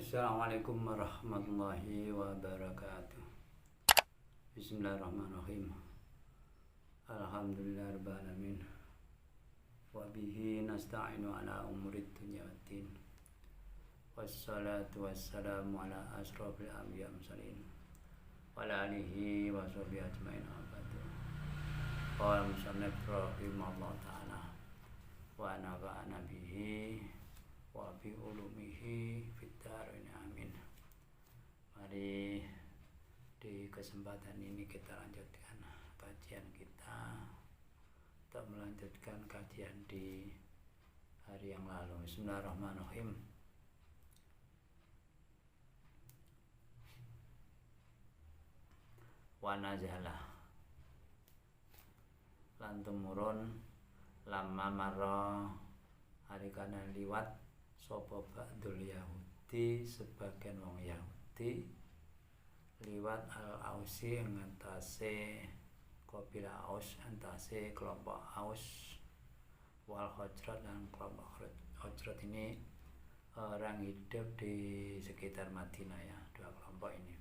Assalamualaikum warahmatullahi wabarakatuh. Bismillahirrahmanirrahim. Alhamdulillahirabbil alamin. Wa bihi nasta'inu ala umurid dunya waddin. Wassalatu wassalamu ala asrofil anbiya mursalin wa ala alihi wa sahbihi ajmain. Qala musannif rahimahullah ta'ala wa nafa'ana bihi wa bi ulumihi fid dharain amin. Mari di kesempatan ini kita lanjutkan kajian kita untuk melanjutkan kajian di hari yang lalu. Bismillahirrahmanirrahim. Wa nazalah lan tumurun lama marra hari kana liwat sapa ba'dul Yahudi sebagian wong Yahudi liwat al-Ausi ngentase kabilah Aus, antase kelompok Aus wal Khazraj dan kelompok Khazraj. Ini orang hidup di sekitar Madinah ya, dua kelompok ini.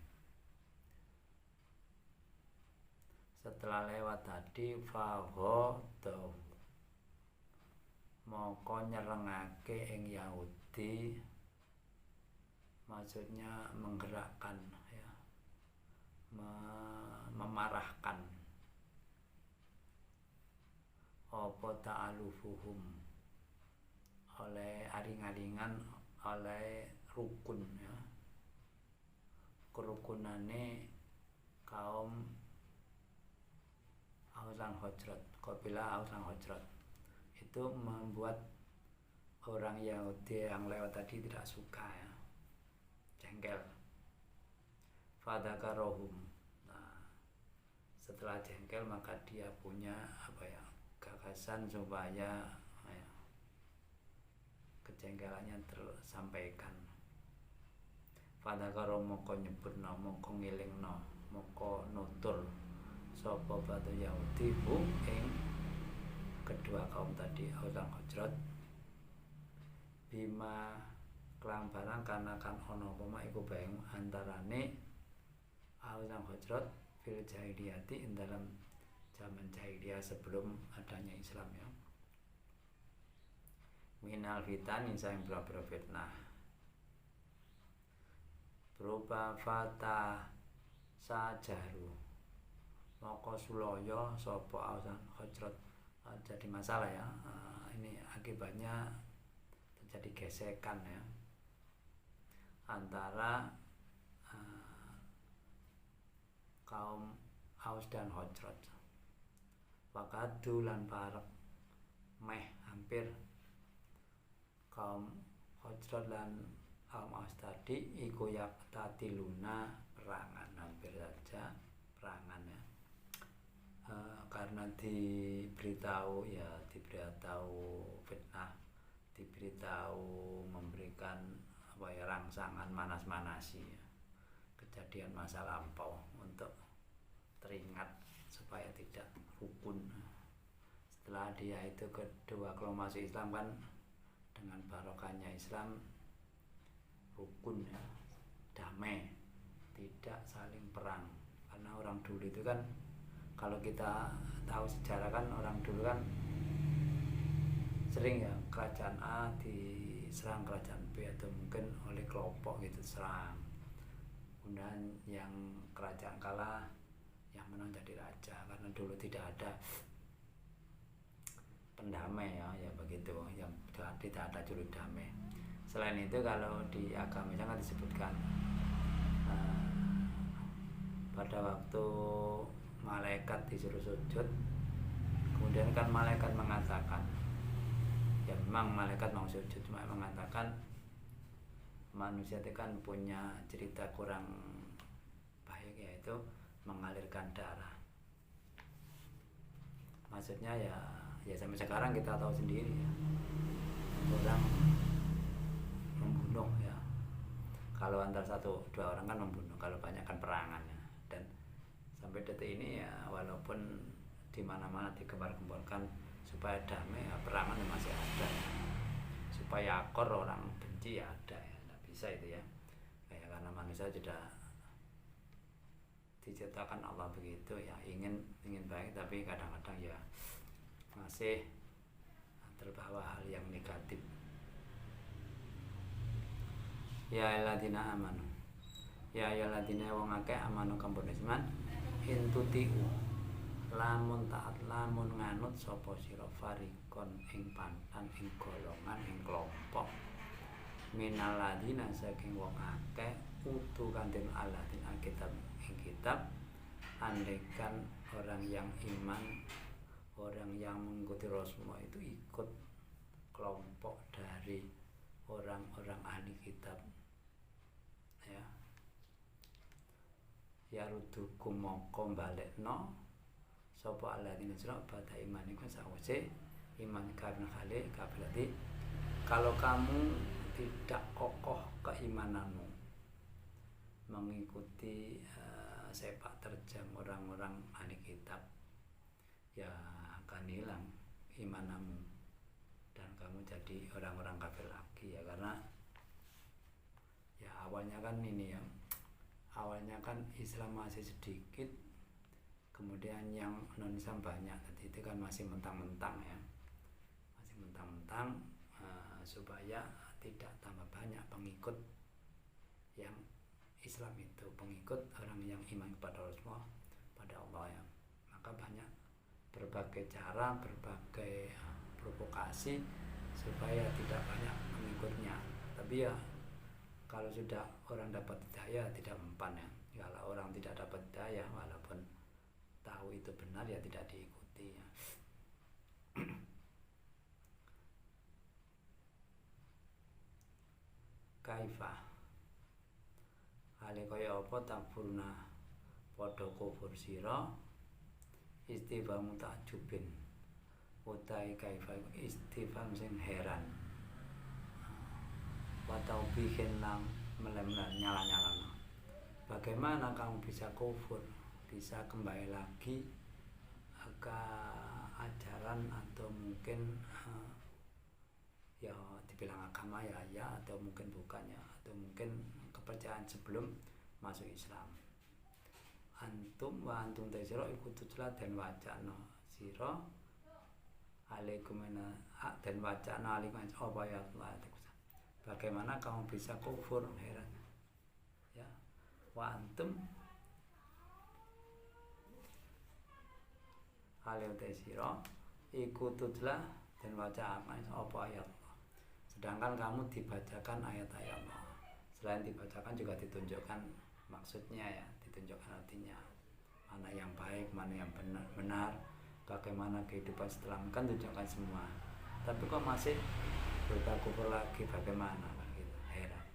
Setelah lewat tadi faghadaw moko nyerengake ing Yahudi, maksudnya menggerakkan ya, memarahkan apa ta'alufuhum oleh aring-aringan oleh rukun ya, kerukunane kaum Aus dan Khazraj, kabilah Aus dan Khazraj itu membuat orang Yahudi yang lewat tadi tidak suka ya, jengkel. Fadakarohum. Nah, setelah jengkel maka dia punya gagasan supaya kejengkelannya tersampaikan. Fadakarohum moko nyebutno, moko ngilingno, moko nutur sapa batu Yahudi bu ing kedua kaum tadi Aus dan Khazraj bima kelang barang karena kan ono koma iku bae antarane Aus dan Khazraj fil jahiliyati ing dalam zaman jahiliyah sebelum adanya Islam ya, minal fitan insang boro-boro fitnah berupa fata sajaru moko sulaya sapa Aus dan Khazraj. Jadi masalah ya, ini akibatnya terjadi gesekan ya antara kaum Aus dan Khazraj. Wakadu lan parek meh hampir kaum Khazraj lan kaum Aus tadi iku yaktatiluna perangan, hampir saja perangan ya. Karena diberitahu fitnah, diberitahu memberikan rangsangan manas-manasi ya, kejadian masa lampau untuk teringat supaya tidak rukun. Setelah dia itu kedua kelompok masuk Islam kan, dengan barokahnya Islam rukun ya, damai, tidak saling perang. Karena orang dulu itu kan, kalau kita tahu sejarah kan, orang dulu kan sering ya kerajaan A diserang kerajaan B atau mungkin oleh kelompok gitu serang. Kemudian yang kerajaan kalah yang menang jadi raja, karena dulu tidak ada pendamai ya begitu, yang tidak ada juru damai. Selain itu kalau di agama sangat disebutkan pada waktu malaikat disuruh sujud, kemudian kan malaikat mengatakan, ya memang malaikat mau sujud, cuma mengatakan manusia itu kan punya cerita kurang baik, yaitu mengalirkan darah. Maksudnya ya sampai sekarang kita tahu sendiri ya, orang membunuh ya, kalau antara satu dua orang kan membunuh, kalau banyak kan perangan ya. Dan sampai detik ini ya, walaupun di mana-mana digembar-gemborkan supaya damai ya, perangan masih ada ya. Supaya akor orang benci ya ada ya, tidak bisa itu ya. kayak karena manusia sudah diciptakan Allah begitu ya, ingin baik, tapi kadang-kadang ya masih terbawa hal yang negatif. Ya ayyuhalladzina amanu, ya ayyuhalladzina wong akeh amanu kampun iman, intutiu lamun taat lamun nganut sapa sira farikon ing pantan ing golongan ing kelompok minal ladina saking wong akeh utu kanten aladin alkitab ing kitab, andaikan orang yang iman, orang yang mengikuti Rasulullah itu ikut kelompok dari orang-orang ahli kitab ya rudukum moko balekno sapa alladzina sira pada iman iku sawise iman karena kali berarti kalau kamu tidak kokoh keimananmu mengikuti sepak terjang orang-orang ahli kitab, ya akan hilang imanmu dan kamu jadi orang-orang kafir lagi ya. Karena ya awalnya kan ini ya, awalnya kan Islam masih sedikit, kemudian yang non Islam banyak, jadi itu kan masih mentang-mentang ya, masih mentang-mentang supaya tidak tambah banyak pengikut yang Islam itu, pengikut orang yang iman kepada Rasulullah, pada Allah ya. Maka banyak berbagai cara, berbagai provokasi supaya tidak banyak pengikutnya. Tapi ya kalau sudah orang dapat hidayah tidak mempan ya. Kalau orang tidak dapat hidayah walaupun tahu itu benar ya tidak diikuti ya. Kaifah hale kaya apa takfurna padha kufur sira, istifham takjubin utai kaifah istifham sing heran, wa taubihin lang melem-melem nyala-nyala. Bagaimana kamu bisa kufur, bisa kembali lagi ke ajaran atau mungkin ya dibilang agama ya atau mungkin bukannya, atau mungkin kepercayaan sebelum masuk Islam. Antum wa antum tasira iku tutla dan wacana sira alaikum dan wacana alaikum apa ya Allah. Bagaimana kamu bisa kufur, heran ya. Wa antum alaikum tasira iku tutla dan wacana apa ayat Allah. Sedangkan kamu dibacakan ayat-ayat Allah. Selain dibacakan juga ditunjukkan maksudnya ya, ditunjukkan artinya, mana yang baik, mana yang benar, bagaimana kehidupan setelah, kan tunjukkan semua. Tapi kok masih berkufur lagi, bagaimana gitu, heran.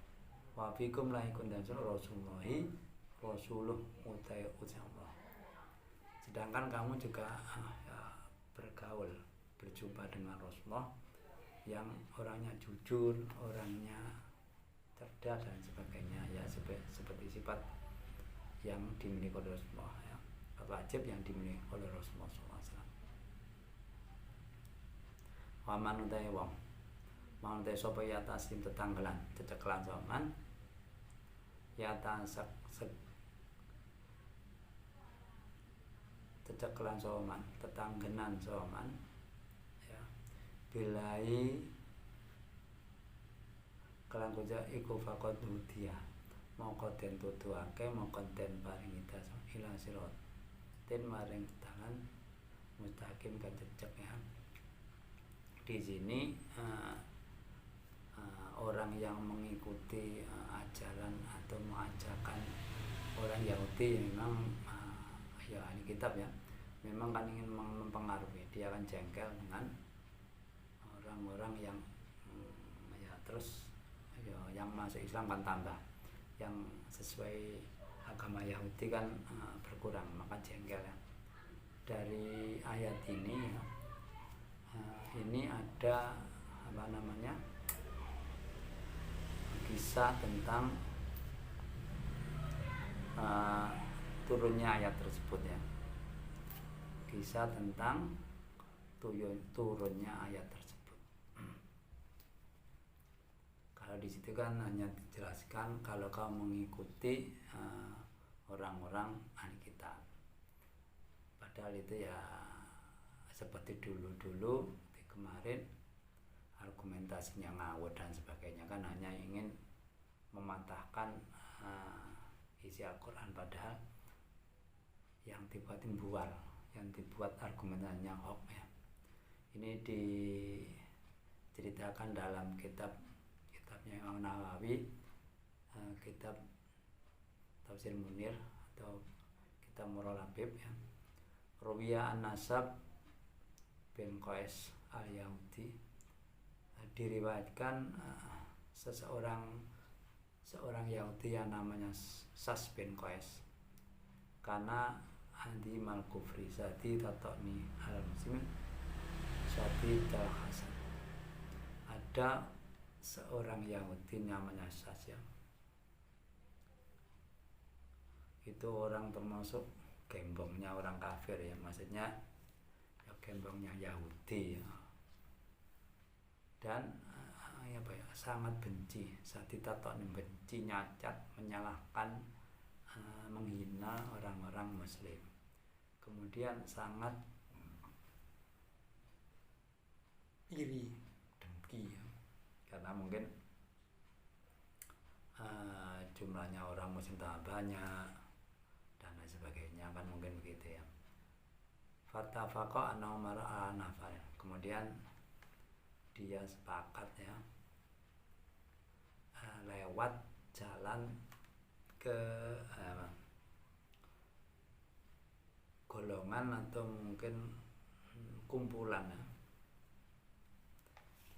Wa fikum laikun dan Rasulullahi Rasuluh utai Allah. Sedangkan kamu juga ya, bergaul, berjumpa dengan Rasulullah yang orangnya jujur, orangnya cerdas dan sebagainya ya, seperti sifat yang dimiliki oleh Rasulullah ya, wajib yang dimiliki oleh Rasulullah SAW. Wa man utai wong mau utai sapa ya taslim tetanggelan cecekelan soman ya tasak cecekelan soman tetanggenan soman ya, bilai kelan kuja iku fakot hudia mongko den tutuake mongko den paring hidayah ila sirat den maring tangan mustaqim kececek ya. Di sini orang yang mengikuti ajaran atau mengajarkan orang Yahudi memang ya ahli kitab ya, memang kan ingin mempengaruhi, dia akan jengkel dengan orang-orang yang ya terus ya, yang masuk Islam kan tambah, yang sesuai agama Yahudi kan berkurang, maka jengkel ya. Dari ayat ini ya, ini ada apa namanya, kisah tentang turunnya ayat tersebut ya, kisah tentang turunnya ayat tersebut. Kalau Kalau di situ kan hanya dijelaskan kalau kau mengikuti orang-orang ahli kitab. Padahal itu ya seperti dulu-dulu di kemarin argumentasinya ngawur dan sebagainya, kan hanya ingin mematahkan isi Al-Quran, padahal yang dibuatin bual, yang dibuat argumentasinya hoax ya. Ini diceritakan dalam kitabnya Imam Nawawi, kitab Tafsir Munir atau kitab Murrul Habib ya. Ruwiya an-Nasab bin Qais al-Yahudi, diriwayatkan seorang Yahudi yang namanya Sas bin Qais, karena andi mal kufri sadi tatokni al muslim sadi dal hasan. Ada seorang Yahudi namanya Sas ya, itu orang termasuk gembongnya orang kafir ya, maksudnya ya gembongnya Yahudi ya. Dan sangat benci, benci, nyacat, menyalahkan, menghina orang-orang muslim. Kemudian sangat iri, dengki ya. Karena mungkin jumlahnya orang muslim tambah banyak dan lain sebagainya, kan mungkin begitu ya. Fatafaqa anna Umar al-Nafal, kemudian dia sepakat ya, lewat jalan ke golongan atau mungkin kumpulan ya.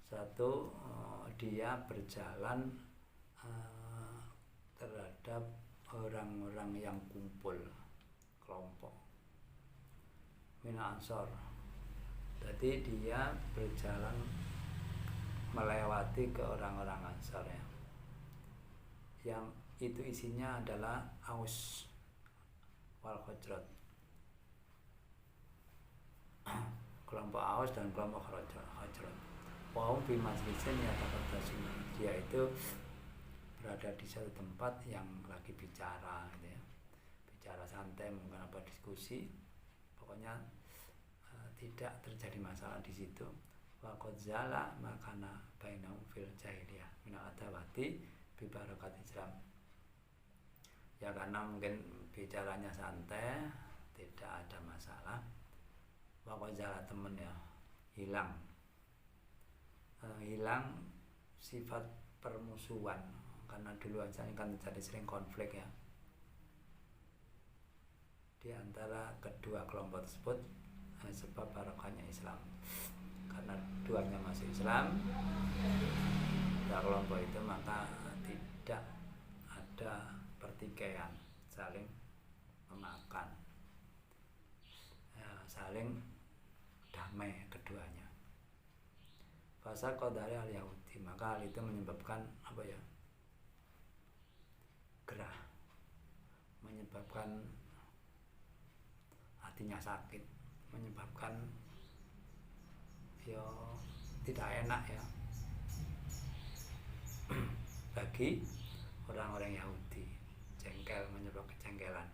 Satu, dia berjalan terhadap orang-orang yang kumpul, kelompok Mina Ansor. Jadi dia berjalan melewati ke orang-orang Ansor ya, yang itu isinya adalah Aus wal Khazraj, kelompok Aus dan kelompok Khazraj. Wahum fi majlisin yatahaddatsun, dia itu berada di satu tempat yang lagi bicara gitu ya, bicara santai, mungkin apa diskusi, pokoknya tidak terjadi masalah di situ. Wa qad zala makana bainahum fil jahiliyah min adawati bi barakat Islam. Ya karena mungkin bicaranya santai, tidak ada masalah. Wa qad zala temen ya, hilang sifat permusuhan, karena dulu aja kan terjadi sering konflik ya di antara kedua kelompok tersebut, sebab barokahnya Islam. Karena duanya masuk Islam, dua kelompok itu, maka tidak ada pertikaian, saling memakan ya, saling damai keduanya. Fasa qadari al-Yahudi, maka hal itu menyebabkan apa ya, gerah, menyebabkan hatinya sakit, menyebabkan ya tidak enak ya bagi orang-orang Yahudi, jengkel, menyebabkan kejengkelan.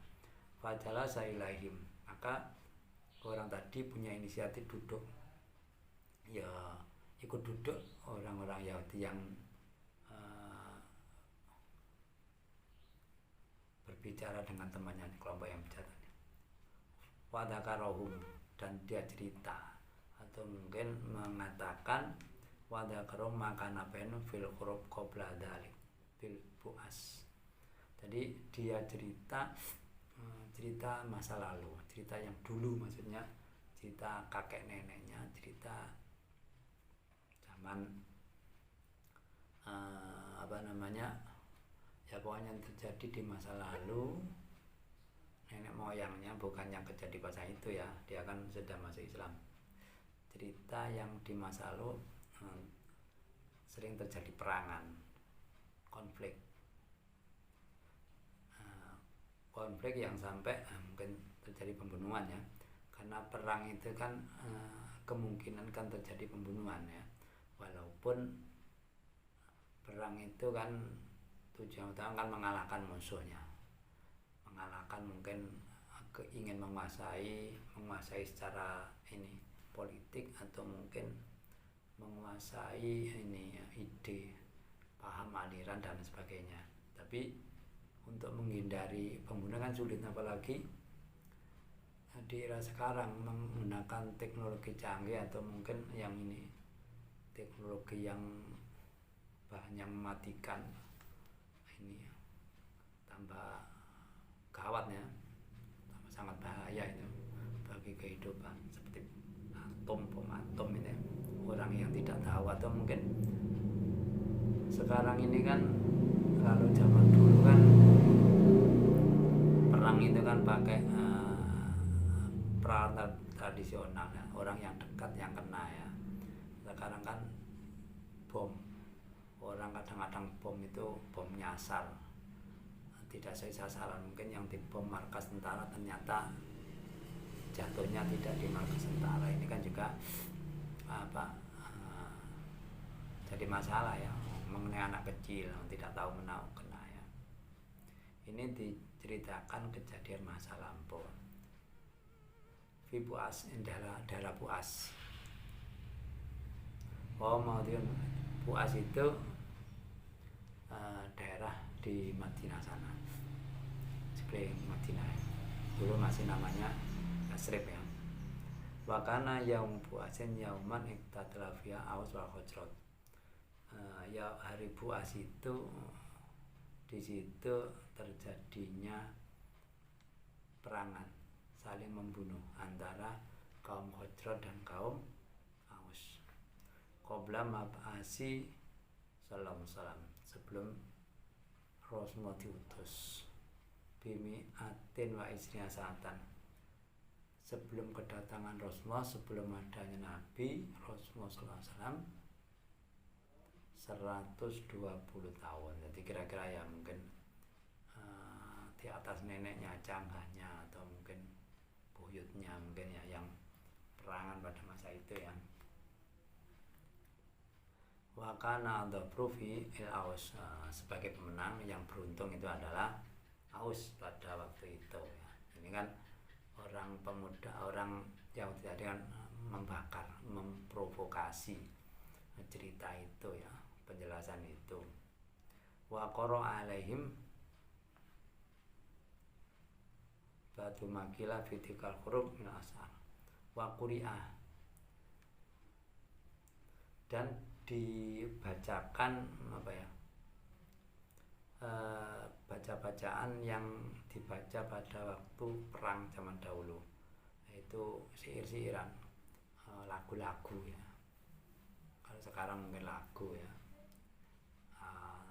Fajala sailahim, maka orang tadi punya inisiatif duduk ya, ikut duduk orang-orang Yahudi yang berbicara dengan temannya di kelompok yang bicara. Wadakarohum, dan dia cerita atau mungkin mengatakan wadakarohum makan apen fil qurub qabla dzalik bil buas. Jadi dia cerita masa lalu, cerita yang dulu, maksudnya cerita kakek neneknya, cerita zaman ya pokoknya yang terjadi di masa lalu, nenek moyangnya, bukan yang kejadian pas itu ya, dia kan sudah masuk Islam. Cerita yang di masa lalu sering terjadi perangan, konflik yang sampai mungkin terjadi pembunuhan ya, karena perang itu kan kemungkinan kan terjadi pembunuhan ya, walaupun Perang itu kan tujuan utama kan mengalahkan musuhnya, mengalahkan mungkin ingin menguasai secara ini politik, atau mungkin menguasai ini ide, paham, aliran dan sebagainya. Tapi untuk menghindari pembunuhan kan sulit, apalagi di era sekarang menggunakan teknologi canggih, atau mungkin yang ini teknologi yang bahannya mematikan, ini tambah gawat ya, tambah sangat bahaya itu bagi kehidupan, seperti bom atom ini. Orang yang tidak tahu, atau mungkin sekarang ini kan, kalau zaman dulu kan perang itu kan pakai peralatan tradisional ya, orang yang dekat yang kena ya. Sekarang kan bom, orang kadang-kadang bom itu bom nyasar, tidak sesuai sasaran. Mungkin yang dibom markas tentara ternyata jatuhnya tidak di markas tentara. Ini kan juga jadi masalah ya, mengenai anak kecil tidak tahu menahu kena ya. Ini diceritakan kejadian masa lampau. Fi Buas, daerah Buas. Kemudian Buas itu daerah di Madinah sana, sekeliling Madinah. Dulu masih namanya Yasrib ya. Wakana yaum Buasin yauman iktadla fiha Aus wal Khazraj. Ya hari Buas itu, di situ terjadinya perangan, saling membunuh antara kaum Khazraj dan kaum Aus. Qabla mab'asi salam sebelum Rasulullah diutus, bimi atin wa isriya sa'atan, sebelum kedatangan Rasulullah, sebelum adanya Nabi Rasulullah SAW 120 tahun. Jadi kira-kira ya mungkin di atas neneknya, canggahnya, atau mungkin buyutnya mungkin ya, yang perangan pada masa itu ya. Wa kana dhafru fi Aus, sebagai pemenang yang beruntung itu adalah Aus pada waktu itu ya. Ini kan orang pemuda, orang yang tadi kan membakar, memprovokasi cerita itu ya, penjelasan itu. Wa qara alaihim batu makila fitikal huruf min asar wa quri'ah, dan dibacakan baca-bacaan yang dibaca pada waktu perang zaman dahulu, yaitu syair-syairan, lagu-lagu ya. Kalau sekarang mungkin lagu ya,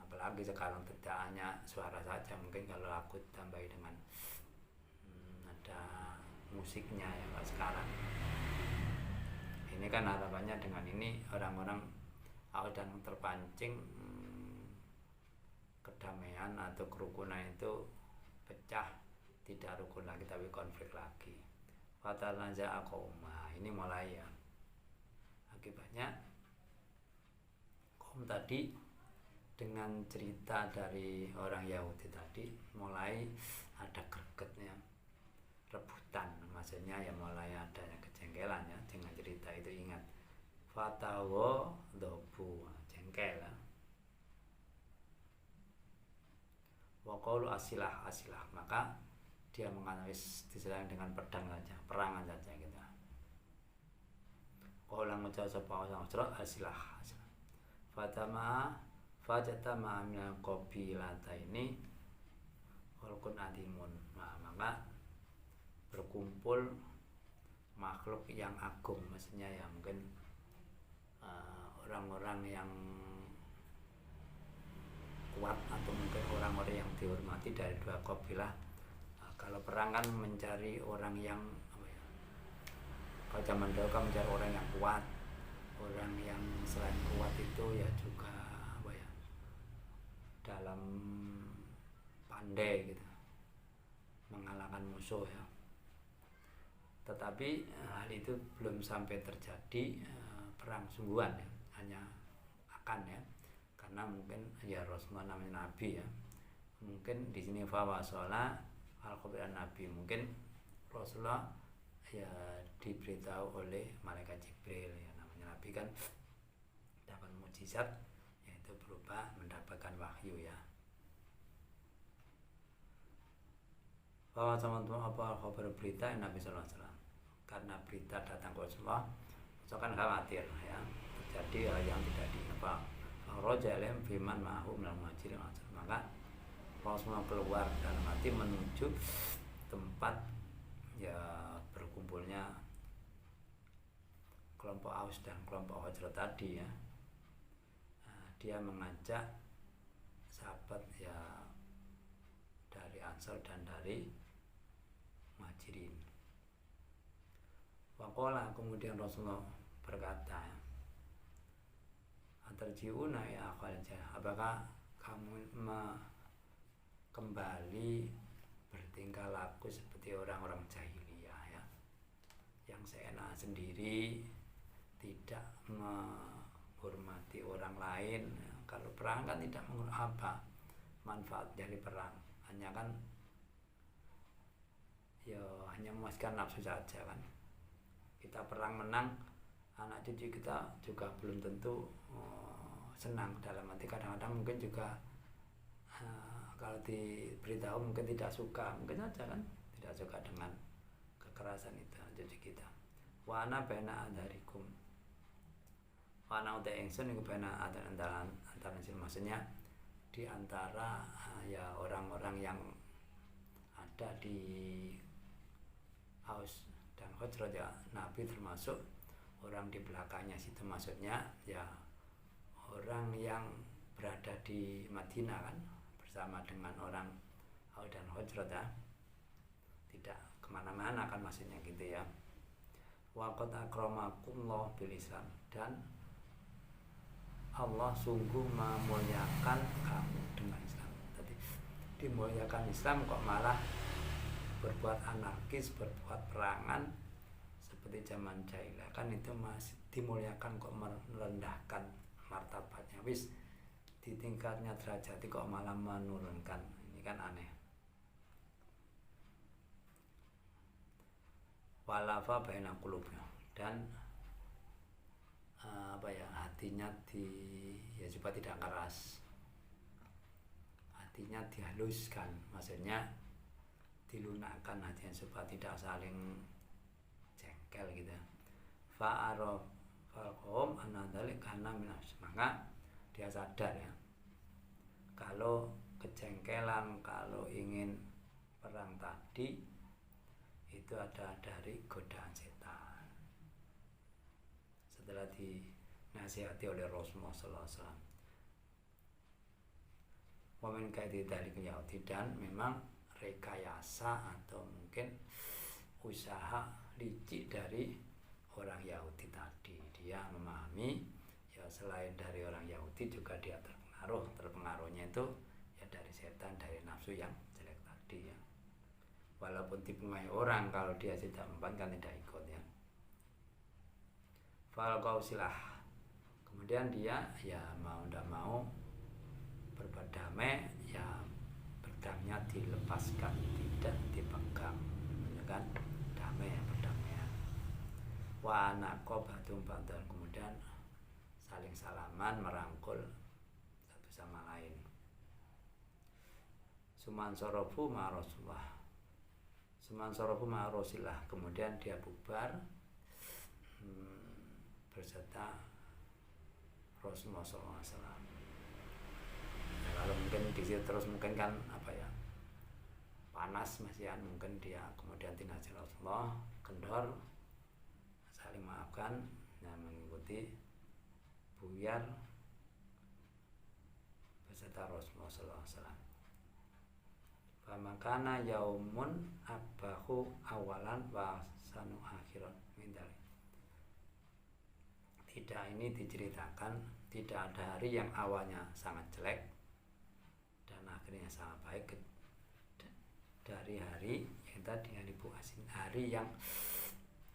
apalagi sekarang tidak hanya suara saja, mungkin kalau lagu ditambahi dengan ada musiknya ya Pak sekarang. Ini kan harapannya dengan ini orang-orang dan terpancing kedamaian atau kerukunan itu pecah, tidak rukun lagi tapi konflik lagi. Fatanaza'a qauma, ini mulai ya, akibatnya kaum tadi dengan cerita dari orang Yahudi tadi mulai ada gregetnya, rebutan, maksudnya ya mulai adanya kejengkelan ya dengan cerita itu. Ingat, fatawa dobu, jengkel ya. Waqalu asilah, maka dia menganalisis diserang dengan pedang saja, perangan saja gitu. Qala ngucap sapa sang asilah. Fajatama min qabilata ini walkun adimun. Nah, maka berkumpul makhluk yang agung, maksudnya ya mungkin orang-orang yang kuat, atau mungkin orang-orang yang dihormati dari dua kabilah. Kalau perang kan mencari orang yang kalau zaman dahulu kan mencari orang yang kuat. Orang yang selain kuat itu ya juga dalam pandai gitu mengalahkan musuh ya. Tetapi hal itu belum sampai terjadi perang sungguhan ya, hanya akan ya, karena mungkin ya Rasulullah namanya Nabi ya, mungkin di sini fawasola al-khabiran Nabi, mungkin Rasulullah ya diberitahu oleh malaikat Jibril ya, namanya Nabi kan dapat mukjizat yaitu berupa mendapatkan wahyu ya. Bahwa sama-sama apa kabar berita Nabi Sallallahu Alaihi Wasallam, karena berita datang ke Rasulullah, Rasul kan khawatir ya terjadi hal yang tidak diapa. Rojalem firman mahu minal muhajirin, maka Rasulullah keluar dalam hati menuju tempat ya berkumpulnya kelompok Aus dan kelompok Khazraj tadi ya. Dia mengajak sahabat ya dari Ansar dan dari Muhajirin. Waqala, kemudian Rasulullah berkata, "Atarjiuna ya Khalid, apakah kamu kembali bertingkah laku seperti orang-orang jahiliyah ya, yang seenak sendiri, tidak menghormati orang lain ya. Kalau perang kan tidak apa manfaat dari perang, hanya kan ya hanya memuaskan nafsu saja kan. Kita perang menang, anak cucu kita juga belum tentu senang, dalam arti kadang-kadang mungkin juga kalau diberitahu mungkin tidak suka, mungkin saja kan tidak suka dengan kekerasan itu cucu kita. Wa ana baina adharikum, wa ana uta ingsun iku baina antara maksudnya di antara ya orang-orang yang ada di Aus dan Khazraj ya, Nabi termasuk orang di belakangnya situ, maksudnya ya orang yang berada di Madinah kan bersama dengan orang Aus dan Khazraj ya, tidak kemana-mana kan maksudnya gitu ya. Wa qad akramakumullah bil Islam, dan Allah sungguh memuliakan kamu dengan Islam. Tadi dimuliakan Islam kok malah berbuat anarkis, berbuat perangan seperti zaman jahiliyah, kan itu masih dimuliakan kok merendahkan martabatnya, wis di tingkatnya derajat kok malah menurunkan, ini kan aneh. Walafa baina qulubnya, dan apa ya, hatinya ya supaya tidak keras, hatinya dihaluskan, maksudnya dilunakkan hatinya supaya tidak saling jengkel gitu. Fa'araf falqom anadalik karena minas, maka dia sadar ya kalau kejengkelan, kalau ingin perang tadi itu ada dari godaan setan. Setelah dinasihati oleh Rasulullah SAW, momen kayak dari Yahudi, dan memang rekayasa atau mungkin usaha licik dari orang Yahudi tadi. Dia memahami ya selain dari orang Yahudi juga dia terpengaruhnya itu ya dari setan, dari nafsu yang jelek tadi ya. Walaupun dipengaruhi orang, kalau dia tidak mempan kan tidak ikut ya. Fal kausilah, kemudian dia ya mau tidak mau berbuat damai ya, pedangnya dilepaskan, tidak dipegang ya kan, damai ya, perdamaian. Wa naqabatum ba'dan, kemudian saling salaman, merangkul satu sama lain. Suman sorofu ma Rasulullah, suman sorofu ma Rasulillah, kemudian dia bubar berserta Rasulullah SAW. Kalau mungkin di situ terus mungkin kan apa ya, panas masihan, mungkin dia kemudian tinggal Rasulullah kendor, saling maafkan dan mengikuti buyar beserta Rasulullah SAW. Famakana yaumun abahu awalan wa sanu akhiran mindal. Tidak, ini diceritakan tidak ada hari yang awalnya sangat jelek dan akhirnya sangat baik dari hari yang tadi hari Buasin, hari yang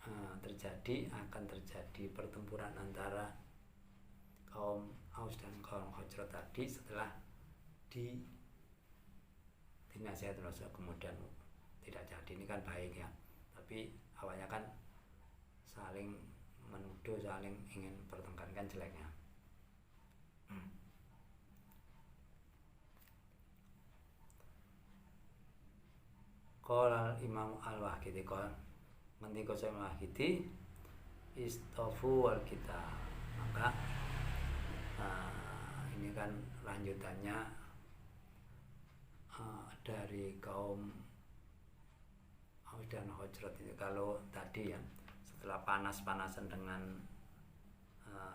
akan terjadi pertempuran antara kaum Aus dan kaum Khazraj tadi setelah dinasihatin Rasul kemudian tidak jadi. Ini kan baik ya, tapi awalnya kan saling menuduh, saling ingin pertengkarkan jeleknya. Qala Imam Al-Wahidi qala ngendika Imam Al-Wahidi istofu wal kita, maka ini kan lanjutannya dari kaum Aus dan Khazraj itu. Kalau tadi ya setelah panas-panasan dengan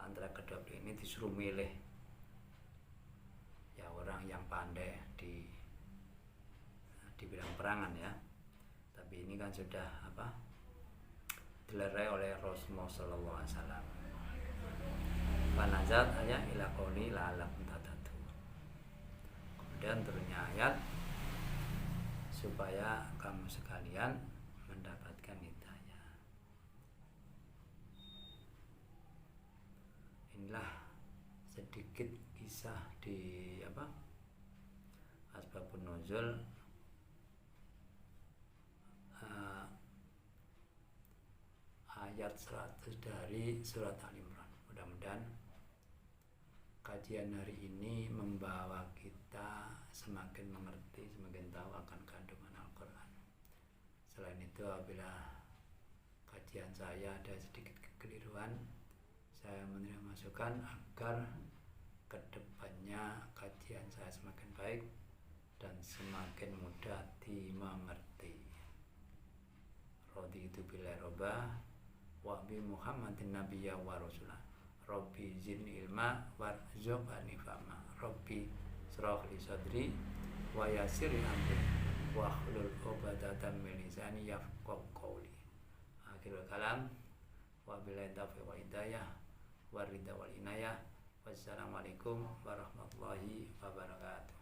antara kedua belah ini disuruh milih ya orang yang pandai di bidang perangan ya, tapi ini kan sudah dilerai oleh Rasulullah sallallahu alaihi wasallam. Panazat ayat ila qouli la'allakum tahtadun. Kemudian turunnya ayat supaya kamu sekalian mendapatkan hidayah. Inilah sedikit kisah di asbabun nuzul ayat 100 dari surat Al-Imran. Mudah-mudahan kajian hari ini membawa kita semakin mengerti, semakin tahu akan kandungan Al-Quran. Selain itu, apabila kajian saya ada sedikit kekeliruan, saya menerima masukan agar kedepannya kajian saya semakin baik dan semakin mudah dimengerti. Raditu billahi robba wa bi Muhammadin nabiyya wa rasulah. Rabbi zidni ilma warzuqni fahma. Rabbi shrah li sadri wa yassir li amri wa hlul 'uqdatam min lisani yafqahu qawli. Akhirul kalam wa billahi taufiq wal hidayah wa ridha wal inayah. Wassalamualaikum warahmatullahi wabarakatuh.